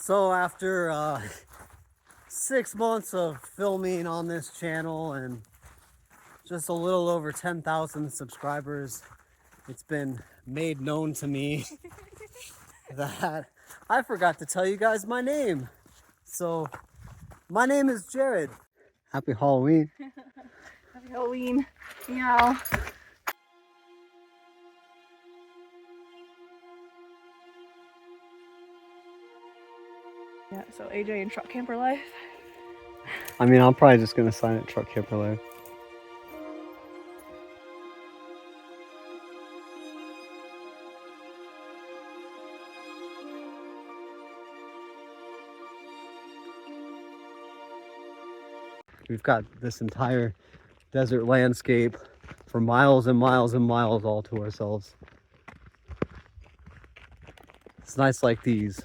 So after 6 months of filming on this channel and just a little over 10,000 subscribers, it's been made known to me that I forgot to tell you guys my name. So my name is Jared. Happy Halloween. Happy Halloween. Meow. Yeah, so AJ and truck camper life. I mean, I'm probably just gonna sign it truck camper life. We've got this entire desert landscape for miles and miles and miles all to ourselves. It's nights like these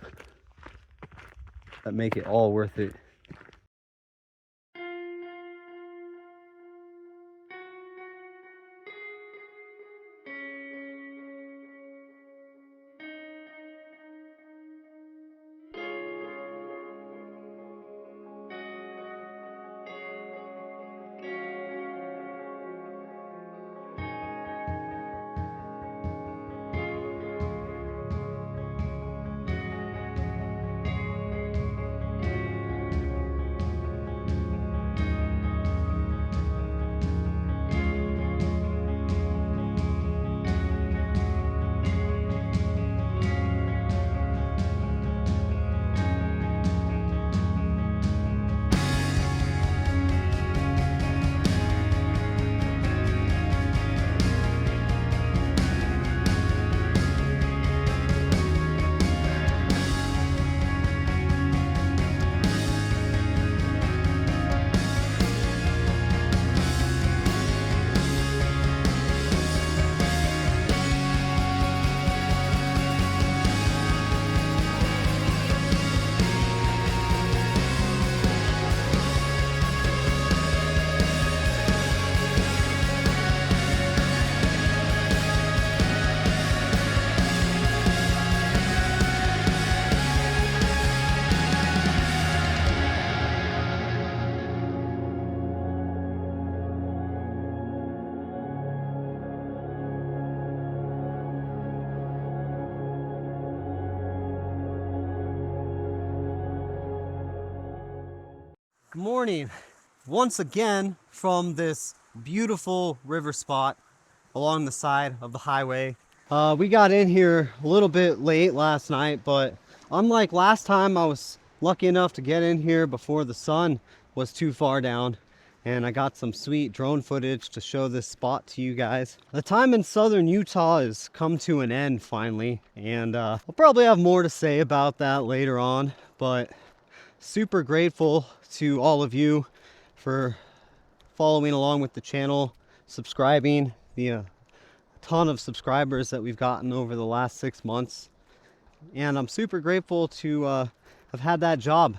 that make it all worth it. Good morning. Once again from this beautiful river spot along the side of the highway. We got in here a little bit late last night, but unlike last time, I was lucky enough to get in here before the sun was too far down, and I got some sweet drone footage to show this spot to you guys. The time in southern Utah has come to an end finally, and I'll probably have more to say about that later on, but super grateful to all of you for following along with the channel, subscribing, the ton of subscribers that we've gotten over the last 6 months. And I'm super grateful to have had that job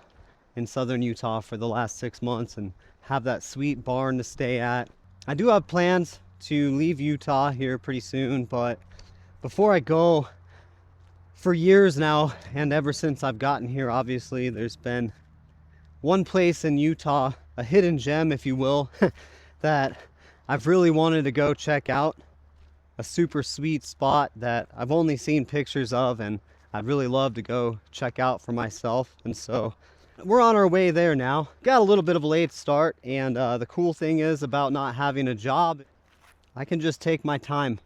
in southern Utah for the last 6 months and have that sweet barn to stay at. I do have plans to leave Utah here pretty soon, but before I go, for years now, and ever since I've gotten here, obviously, there's been one place in Utah, a hidden gem, if you will, that I've really wanted to go check out. A super sweet spot that I've only seen pictures of, and I'd really love to go check out for myself. And so we're on our way there now. Got a little bit of a late start, and the cool thing is about not having a job, I can just take my time.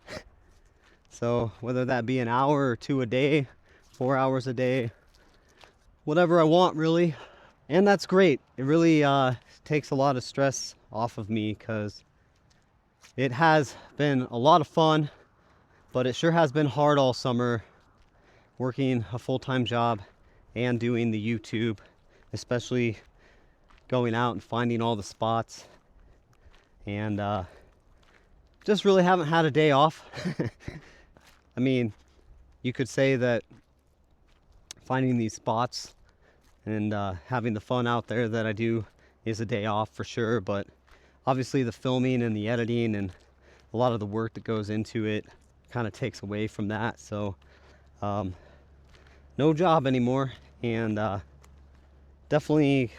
So whether that be an hour or two a day, 4 hours a day, whatever I want really. And that's great. It really takes a lot of stress off of me, because it has been a lot of fun, but it sure has been hard all summer working a full-time job and doing the YouTube, especially going out and finding all the spots, and just really haven't had a day off. I mean, you could say that finding these spots and having the fun out there that I do is a day off for sure, but obviously the filming and the editing and a lot of the work that goes into it kind of takes away from that. So no job anymore, and definitely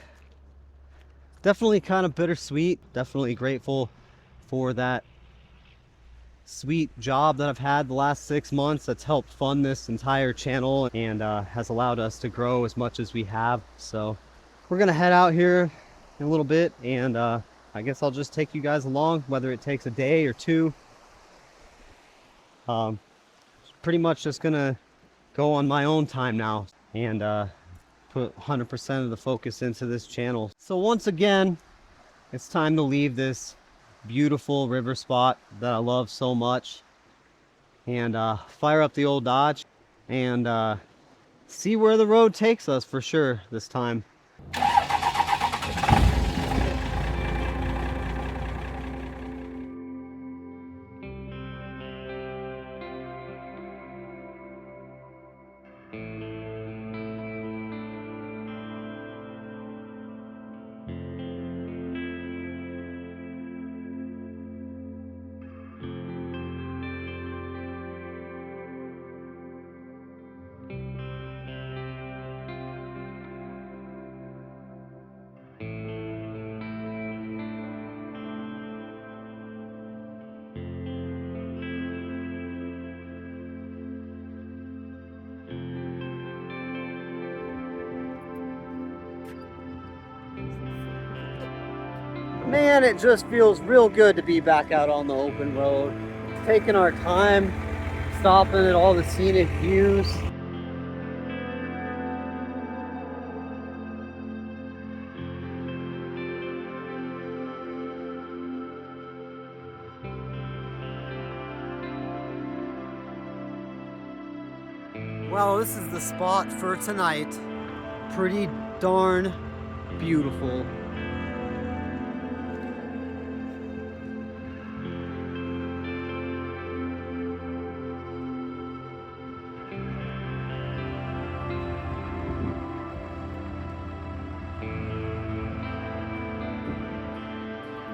kind of bittersweet. Definitely grateful for that sweet job that I've had the last 6 months that's helped fund this entire channel and has allowed us to grow as much as we have. So we're gonna head out here in a little bit, and I guess I'll just take you guys along, whether it takes a day or two. Pretty much just gonna go on my own time now and put 100% of the focus into this channel. So once again, it's time to leave this beautiful river spot that I love so much and fire up the old Dodge and see where the road takes us for sure this time. Man, it just feels real good to be back out on the open road, taking our time, stopping at all the scenic views. Well, this is the spot for tonight. Pretty darn beautiful.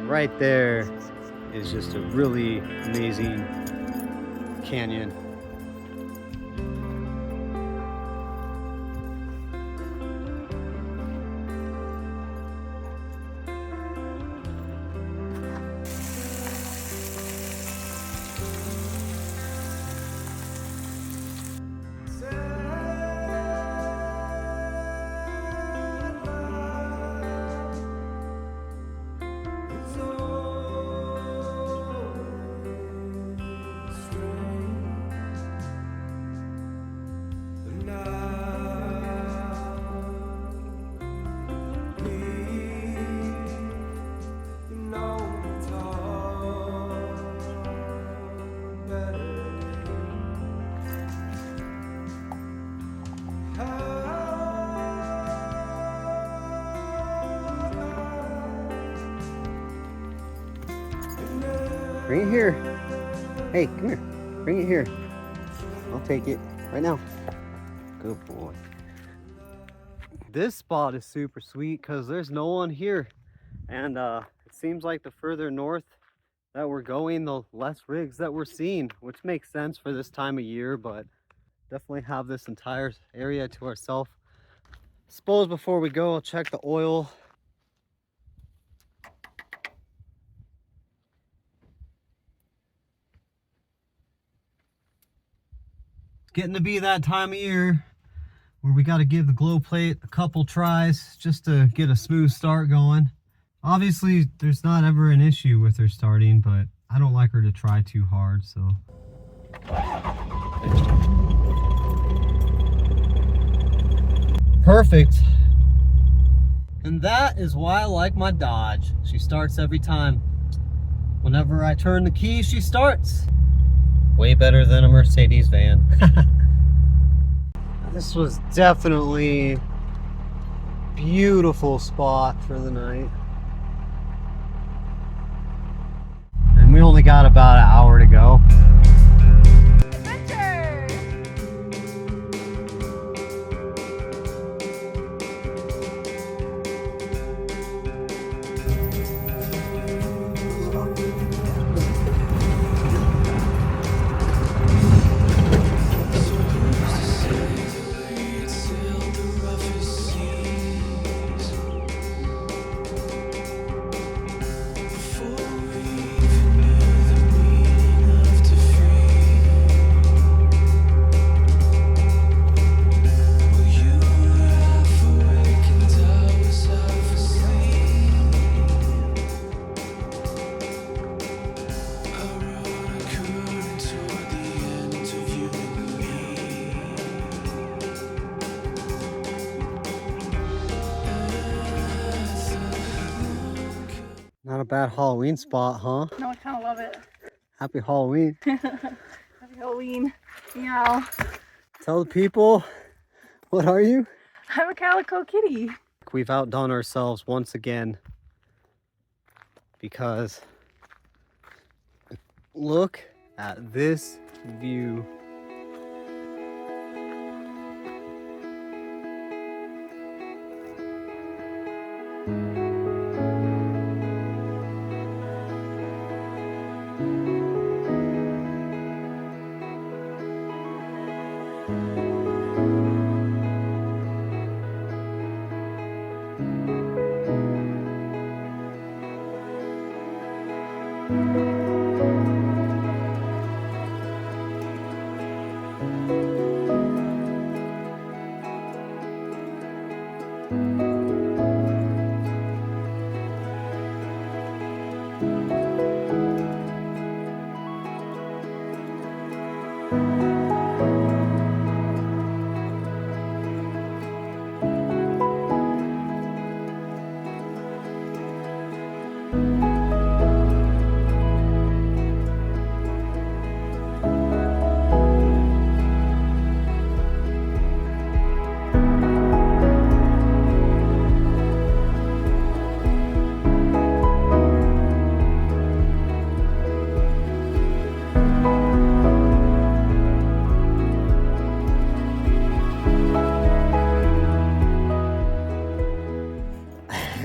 Right there is just a really amazing canyon. Bring it here. Hey, come here. Bring it here. I'll take it right now. Good boy. This spot is super sweet because there's no one here. And it seems like the further north that we're going, the less rigs that we're seeing, which makes sense for this time of year, but definitely have this entire area to ourselves. Suppose before we go, I'll check the oil. Getting to be that time of year where we got to give the glow plate a couple tries just to get a smooth start going. Obviously, there's not ever an issue with her starting, but I don't like her to try too hard, so. Perfect. And that is why I like my Dodge. She starts every time. Whenever I turn the key, she starts. Way better than a Mercedes van. This was definitely a beautiful spot for the night. And we only got about an hour to go. Not a bad Halloween spot, huh? No, I kind of love it. Happy Halloween. Happy Halloween. Meow. Tell the people, what are you? I'm a calico kitty. We've outdone ourselves once again because look at this view.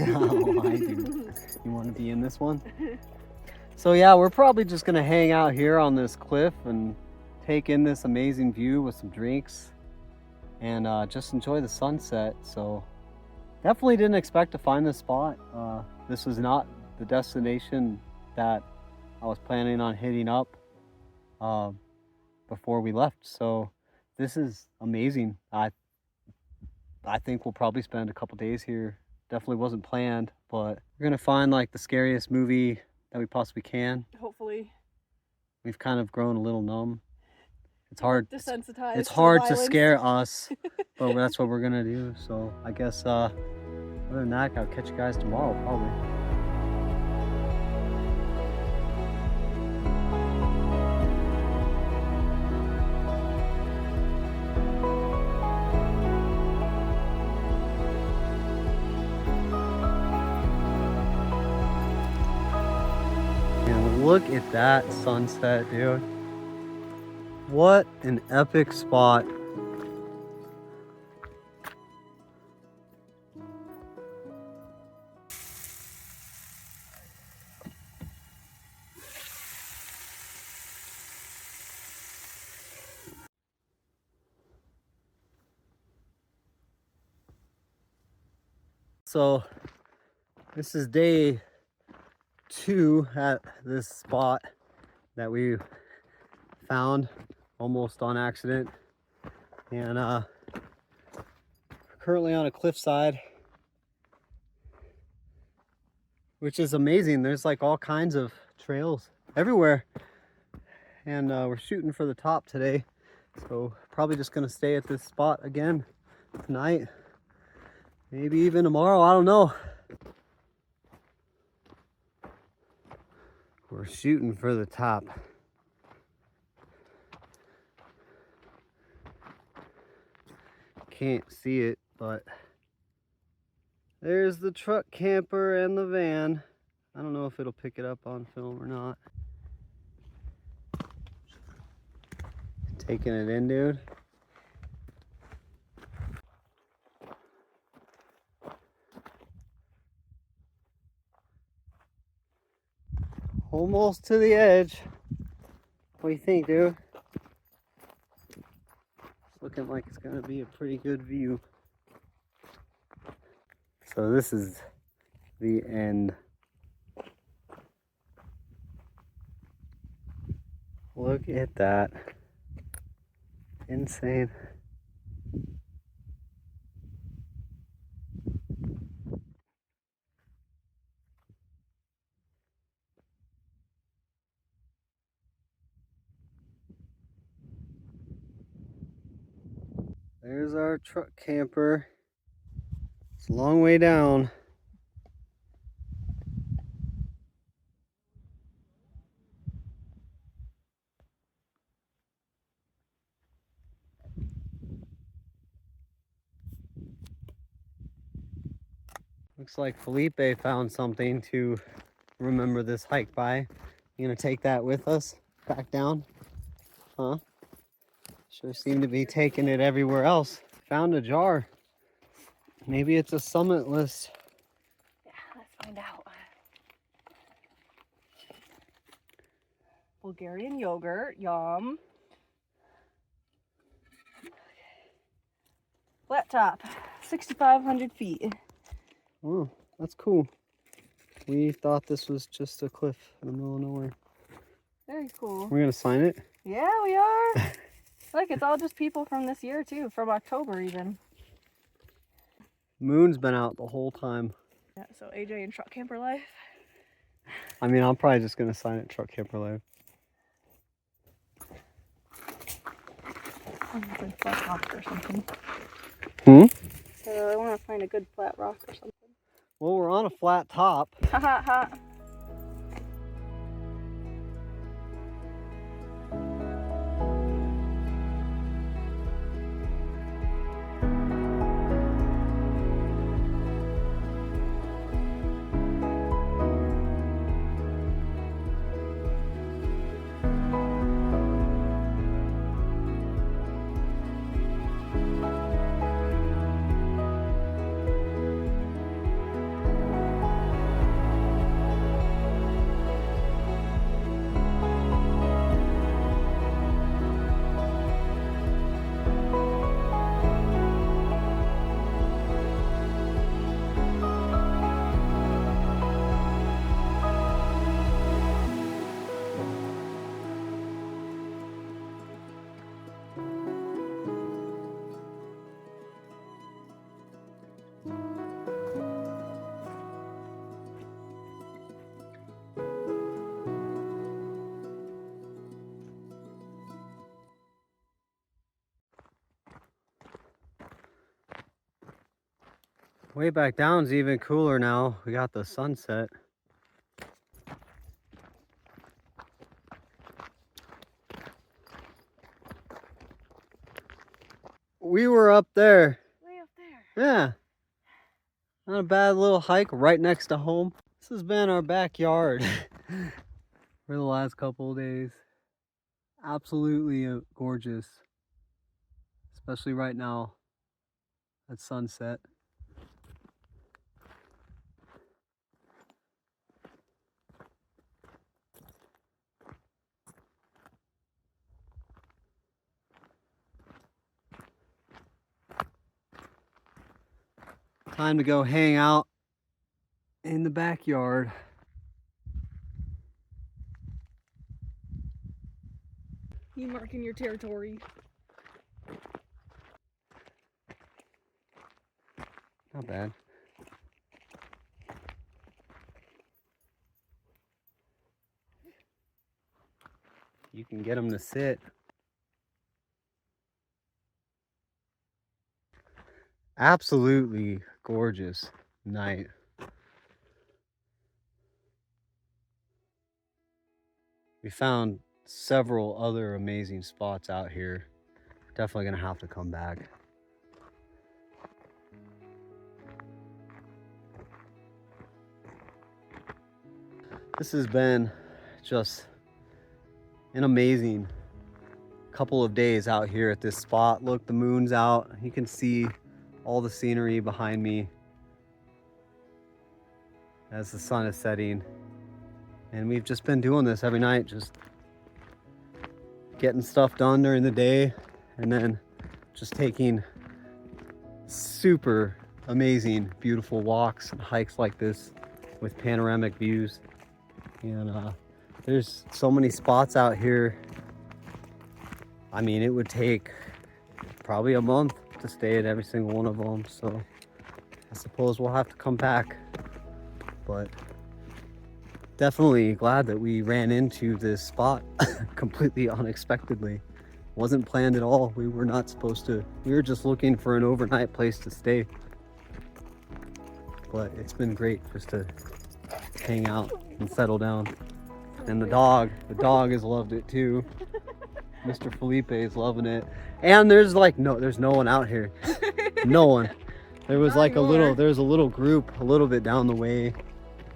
Oh, I do. You want to be in this one? So yeah, we're probably just gonna hang out here on this cliff and take in this amazing view with some drinks and just enjoy the sunset. So definitely didn't expect to find this spot. This was not the destination that I was planning on hitting up before we left. So this is amazing. I think we'll probably spend a couple days here. Definitely wasn't planned, but we're gonna find like the scariest movie that we possibly can. Hopefully. We've kind of grown a little numb. It's hard. Desensitized. It's hard to violence. scare us, but that's what we're gonna do. So I guess other than that, I'll catch you guys tomorrow probably. And look at that sunset, dude. What an epic spot. So this is day 2 at this spot that we found almost on accident, and currently on a cliffside, which is amazing. There's like all kinds of trails everywhere, and we're shooting for the top today, so probably just gonna stay at this spot again tonight, maybe even tomorrow, I don't know. We're shooting for the top. Can't see it, but there's the truck camper and the van. I don't know if it'll pick it up on film or not. Taking it in, dude. Almost to the edge. What do you think, dude? It's looking like it's gonna be a pretty good view. So this is the end. Look at that. Insane. There's our truck camper. It's a long way down. Looks like Felipe found something to remember this hike by. You gonna take that with us back down? Huh? Sure seem to be taking it everywhere else. Found a jar. Maybe it's a summit list. Yeah, let's find out. Bulgarian yogurt, yum. Flat top, 6,500 feet. Oh, that's cool. We thought this was just a cliff in the middle of nowhere. Very cool. We're gonna sign it? Yeah, we are. Look, it's all just people from this year too, from October even. Moon's been out the whole time. Yeah, so AJ and truck camper life. I mean, I'm probably just gonna sign it truck camper life. It's a flat rock or something. So I want to find a good flat rock or something. Well, we're on a flat top. Ha ha ha. Way back down's even cooler now. We got the sunset. We were up there. Way up there. Yeah. Not a bad little hike right next to home. This has been our backyard for the last couple of days. Absolutely gorgeous. Especially right now at sunset. Time to go hang out in the backyard. You marking your territory. Not bad. You can get them to sit. Absolutely gorgeous night. We found several other amazing spots out here. Definitely gonna have to come back. This has been just an amazing couple of days out here at this spot. Look, the moon's out. You can see all the scenery behind me as the sun is setting. And we've just been doing this every night, just getting stuff done during the day and then just taking super amazing, beautiful walks and hikes like this with panoramic views. And there's so many spots out here. I mean, it would take probably a month to stay at every single one of them. So I suppose we'll have to come back, but definitely glad that we ran into this spot completely unexpectedly. Wasn't planned at all. We were not supposed to. We were just looking for an overnight place to stay. But it's been great just to hang out and settle down. And the dog has loved it too. Mr. Felipe is loving it. And there's no one out here. No one. There was Not like anymore. there's a little group a little bit down the way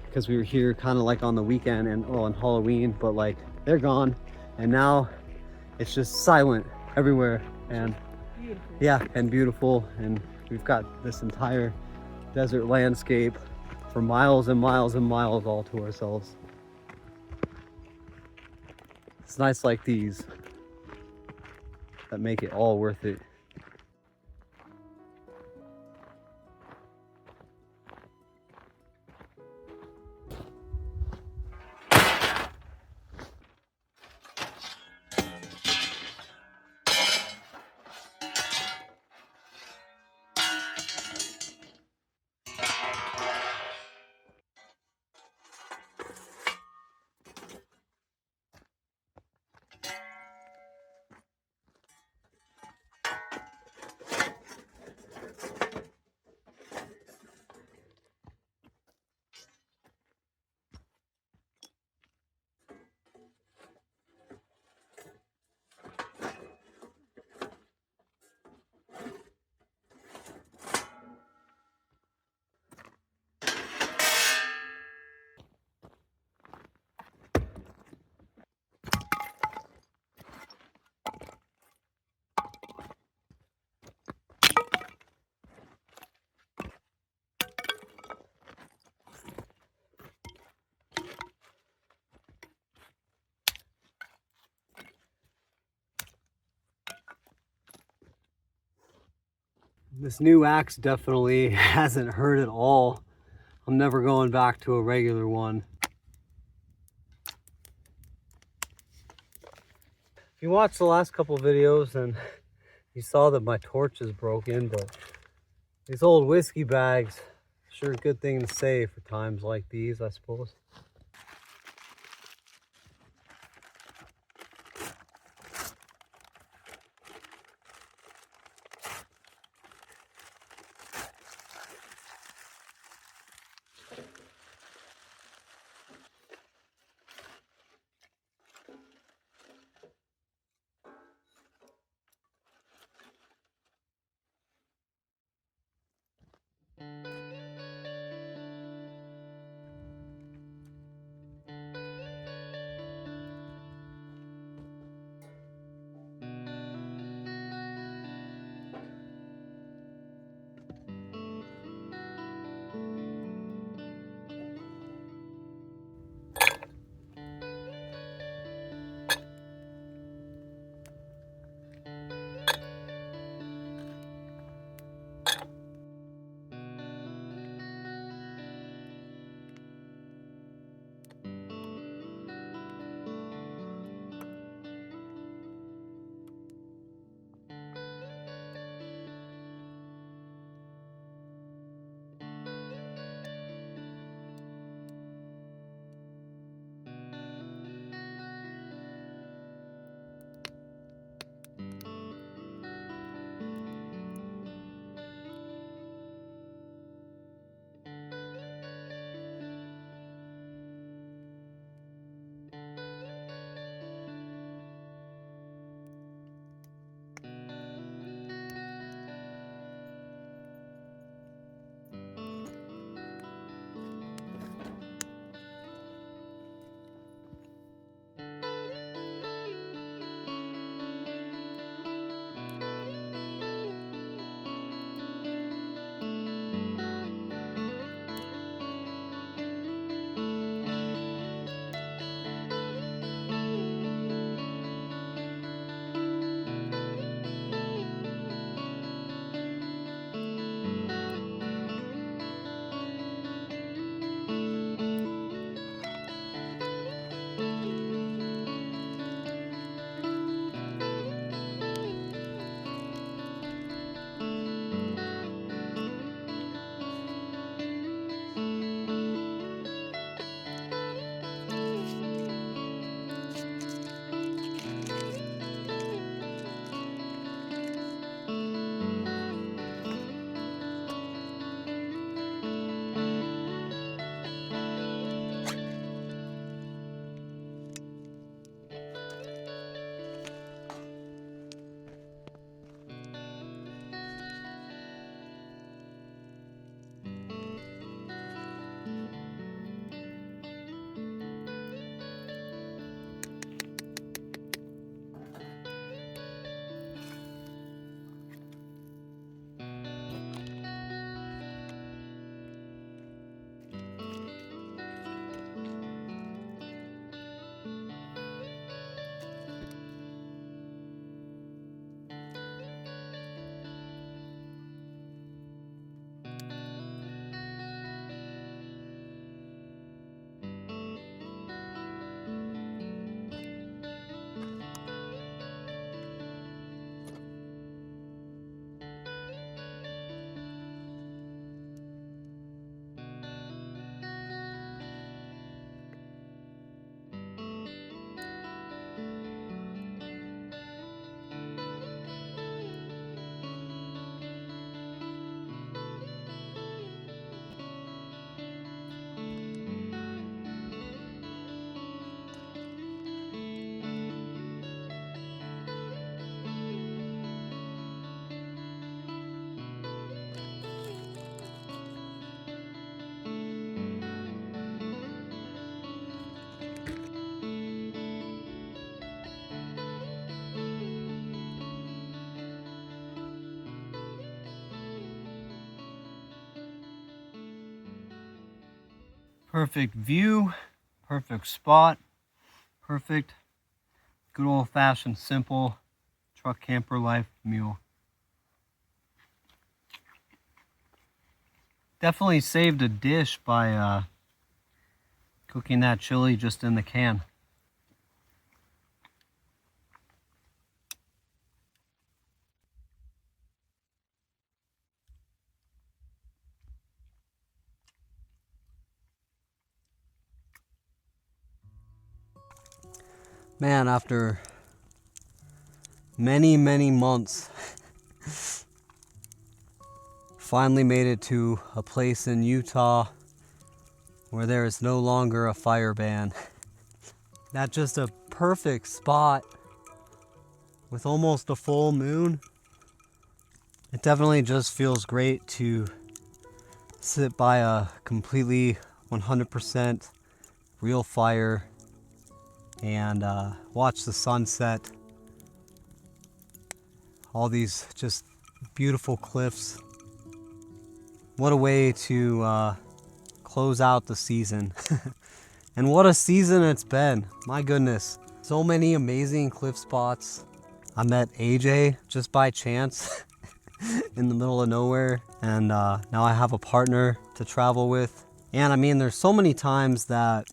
because we were here kind of like on the weekend and on Halloween, but like they're gone, and now it's just silent everywhere. And Beautiful. yeah, and beautiful, and we've got this entire desert landscape for miles and miles and miles all to ourselves. It's nights like these that make it all worth it. This new axe definitely hasn't hurt at all. I'm never going back to a regular one. If you watched the last couple videos, then you saw that my torch is broken, but these old whiskey bags, sure a good thing to save for times like these, I suppose. Perfect view, perfect spot, perfect, good old-fashioned, simple truck camper life meal. Definitely saved a dish by cooking that chili just in the can. Man, after many, many months, finally made it to a place in Utah where there is no longer a fire ban. That's just a perfect spot with almost a full moon. It definitely just feels great to sit by a completely 100% real fire and watch the sunset. All these just beautiful cliffs. What a way to close out the season. And what a season it's been. My goodness. So many amazing cliff spots. I met AJ just by chance in the middle of nowhere. And now I have a partner to travel with. And I mean, there's so many times that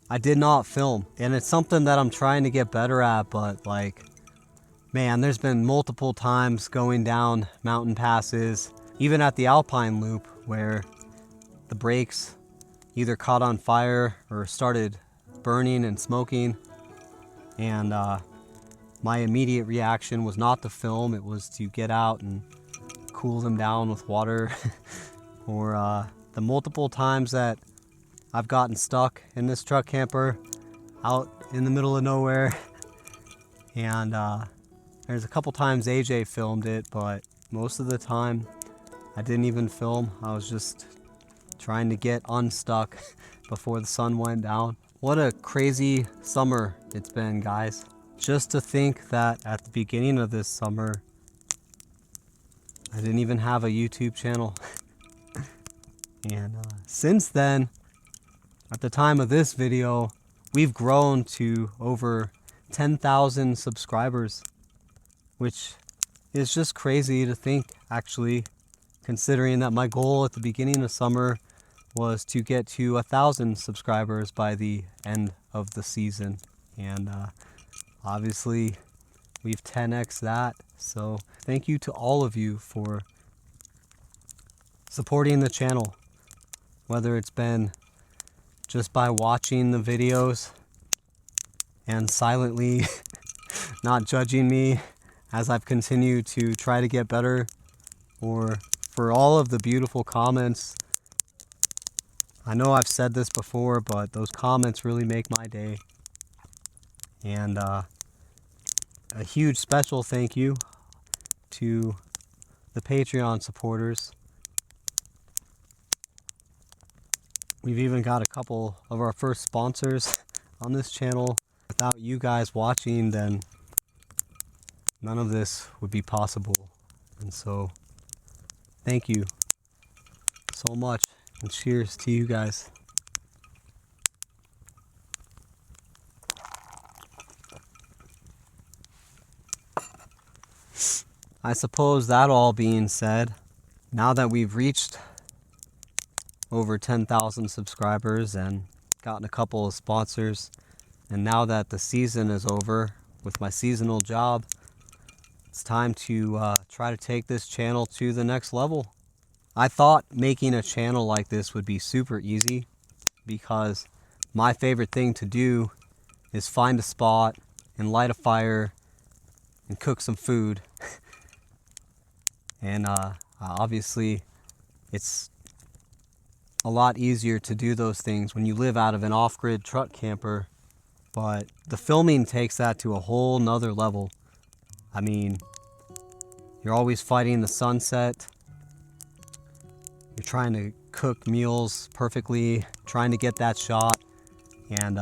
I did not film. And it's something that I'm trying to get better at. But like, man, there's been multiple times going down mountain passes, even at the Alpine Loop, where the brakes either caught on fire or started burning and smoking. And my immediate reaction was not to film, it was to get out and cool them down with water. Or the multiple times that I've gotten stuck in this truck camper out in the middle of nowhere. And there's a couple times AJ filmed it, but most of the time I didn't even film. I was just trying to get unstuck before the sun went down. What a crazy summer it's been, guys. Just to think that at the beginning of this summer, I didn't even have a YouTube channel. And since then, at the time of this video, we've grown to over 10,000 subscribers, which is just crazy to think, actually, considering that my goal at the beginning of summer was to get to 1,000 subscribers by the end of the season. And obviously we've 10x that. So thank you to all of you for supporting the channel, whether it's been just by watching the videos and silently not judging me as I've continued to try to get better, or for all of the beautiful comments. I know I've said this before, but those comments really make my day. And a huge special thank you to the Patreon supporters. We've even got a couple of our first sponsors on this channel. Without you guys watching, then none of this would be possible. And so thank you so much, and cheers to you guys. I suppose that all being said, now that we've reached over 10,000 subscribers and gotten a couple of sponsors, and now that the season is over with my seasonal job, it's time to try to take this channel to the next level. I thought making a channel like this would be super easy, because my favorite thing to do is find a spot and light a fire and cook some food. And obviously it's a lot easier to do those things when you live out of an off-grid truck camper, but the filming takes that to a whole nother level. I mean, you're always fighting the sunset. You're trying to cook meals perfectly, trying to get that shot, and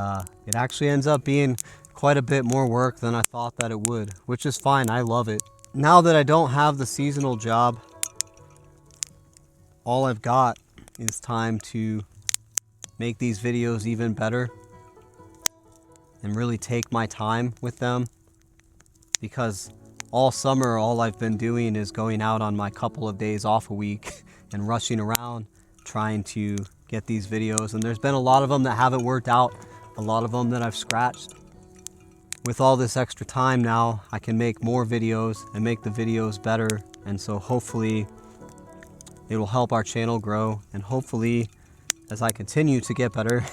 it actually ends up being quite a bit more work than I thought that it would, which is fine. I love it. Now that I don't have the seasonal job, all I've got is time to make these videos even better and really take my time with them, because all summer all I've been doing is going out on my couple of days off a week and rushing around trying to get these videos, and there's been a lot of them that haven't worked out, a lot of them that I've scratched. With all this extra time now, I can make more videos and make the videos better, and so hopefully it will help our channel grow, and hopefully as I continue to get better,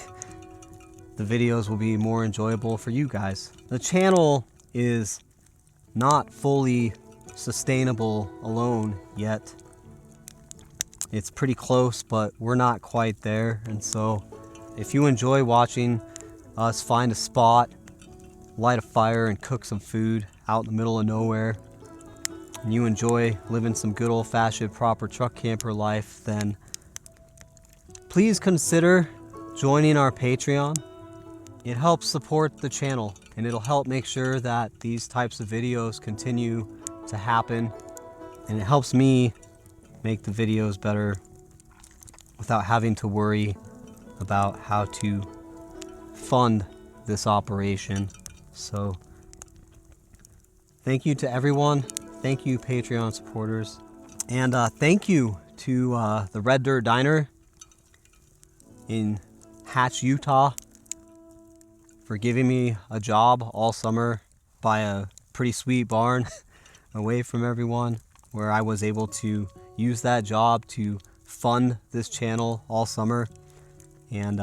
the videos will be more enjoyable for you guys. The channel is not fully sustainable alone yet. It's pretty close, but we're not quite there. And so if you enjoy watching us find a spot, light a fire and cook some food out in the middle of nowhere, and you enjoy living some good old-fashioned proper truck camper life, then please consider joining our Patreon. It helps support the channel, and it'll help make sure that these types of videos continue to happen, and it helps me make the videos better without having to worry about how to fund this operation. So thank you to everyone. Thank you, Patreon supporters. And thank you to the Red Dirt Diner in Hatch, Utah, for giving me a job all summer by a pretty sweet barn away from everyone, where I was able to use that job to fund this channel all summer. And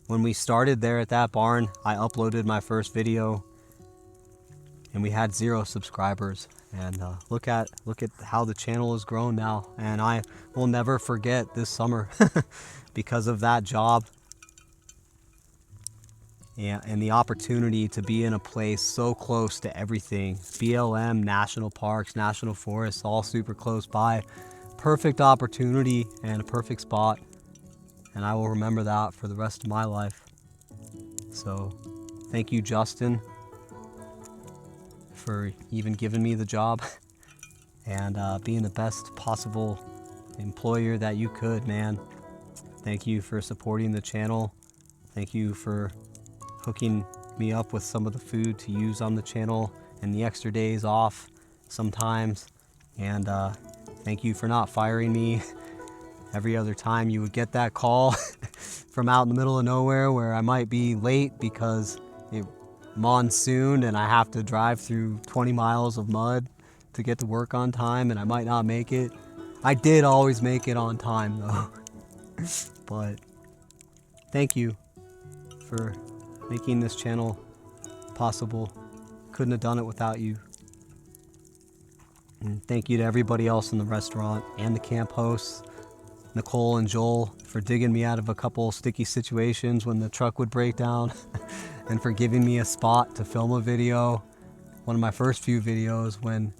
when we started there at that barn, I uploaded my first video and we had 0 subscribers. And look at how the channel has grown now, and I will never forget this summer because of that job. Yeah, and the opportunity to be in a place so close to everything. BLM, national parks, national forests, all super close by. Perfect opportunity and a perfect spot. And I will remember that for the rest of my life. So thank you, Justin, for even giving me the job and being the best possible employer that you could, man. Thank you for supporting the channel. Thank you for hooking me up with some of the food to use on the channel and the extra days off sometimes. And thank you for not firing me every other time you would get that call from out in the middle of nowhere where I might be late because it monsooned and I have to drive through 20 miles of mud to get to work on time, and I might not make it. I did always make it on time though. But thank you for making this channel possible. Couldn't have done it without you. And thank you to everybody else in the restaurant and the camp hosts, Nicole and Joel, for digging me out of a couple sticky situations when the truck would break down and for giving me a spot to film a video. One of my first few videos when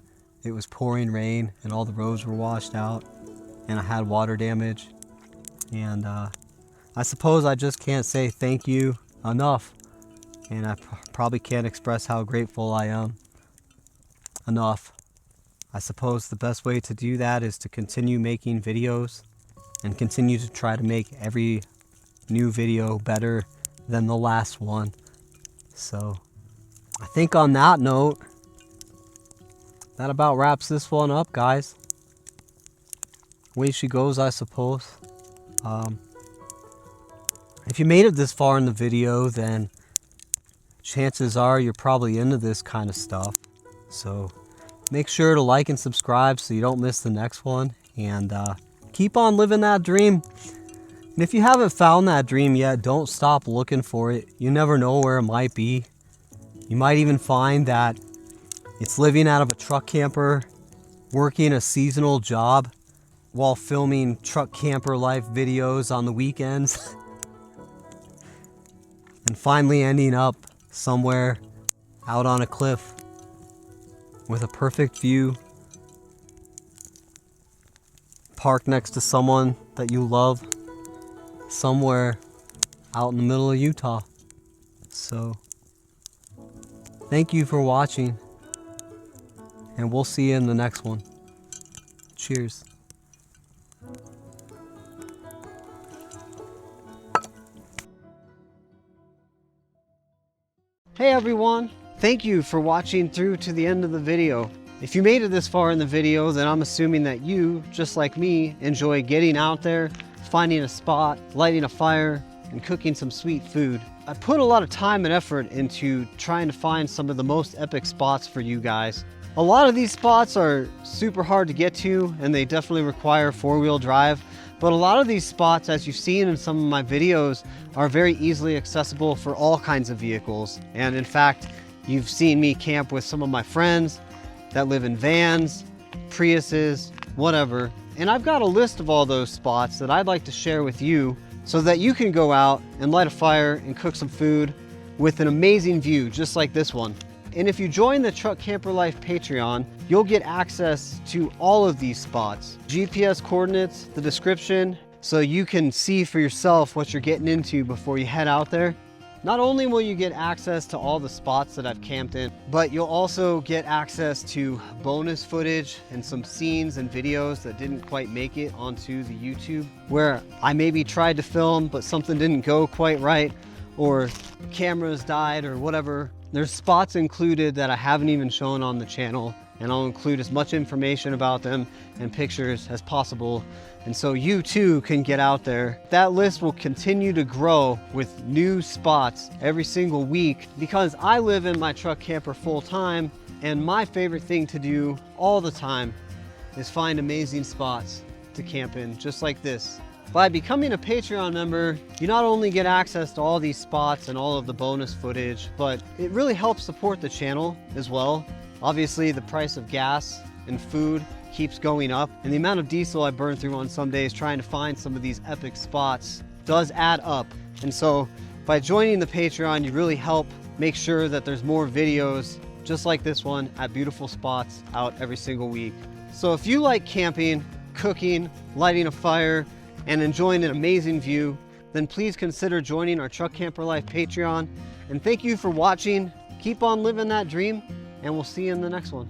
it was pouring rain and all the roads were washed out and I had water damage. And I suppose I just can't say thank you enough. And I probably can't express how grateful I am enough. I suppose the best way to do that is to continue making videos and continue to try to make every new video better than the last one. So I think on that note, that about wraps this one up, guys. Way she goes, I suppose. If you made it this far in the video, then chances are you're probably into this kind of stuff. So make sure to like and subscribe so you don't miss the next one. And keep on living that dream. And if you haven't found that dream yet, don't stop looking for it. You never know where it might be. You might even find that it's living out of a truck camper, working a seasonal job while filming truck camper life videos on the weekends. And finally ending up somewhere out on a cliff with a perfect view, parked next to someone that you love, somewhere out in the middle of Utah. So thank you for watching, and we'll see you in the next one. Cheers. Hey everyone, thank you for watching through to the end of the video. If you made it this far in the video, then I'm assuming that you, just like me, enjoy getting out there, finding a spot, lighting a fire, and cooking some sweet food. I put a lot of time and effort into trying to find some of the most epic spots for you guys. A lot of these spots are super hard to get to, and they definitely require four-wheel drive. But a lot of these spots, as you've seen in some of my videos, are very easily accessible for all kinds of vehicles. And in fact, you've seen me camp with some of my friends that live in vans, Priuses, whatever. And I've got a list of all those spots that I'd like to share with you so that you can go out and light a fire and cook some food with an amazing view, just like this one. And if you join the Truck Camper Life Patreon, you'll get access to all of these spots. GPS coordinates, the description, so you can see for yourself what you're getting into before you head out there. Not only will you get access to all the spots that I've camped in, but you'll also get access to bonus footage and some scenes and videos that didn't quite make it onto the YouTube, where I maybe tried to film, but something didn't go quite right, or cameras died or whatever. There's spots included that I haven't even shown on the channel, and I'll include as much information about them and pictures as possible, and so you too can get out there. That list will continue to grow with new spots every single week because I live in my truck camper full time, and my favorite thing to do all the time is find amazing spots to camp in, just like this. By becoming a Patreon member, you not only get access to all these spots and all of the bonus footage, but it really helps support the channel as well. Obviously, the price of gas and food keeps going up, and the amount of diesel I burn through on some days trying to find some of these epic spots does add up. And so by joining the Patreon, you really help make sure that there's more videos just like this one at beautiful spots out every single week. So if you like camping, cooking, lighting a fire, and enjoying an amazing view, then please consider joining our Truck Camper Life Patreon. And thank you for watching. Keep on living that dream, and we'll see you in the next one.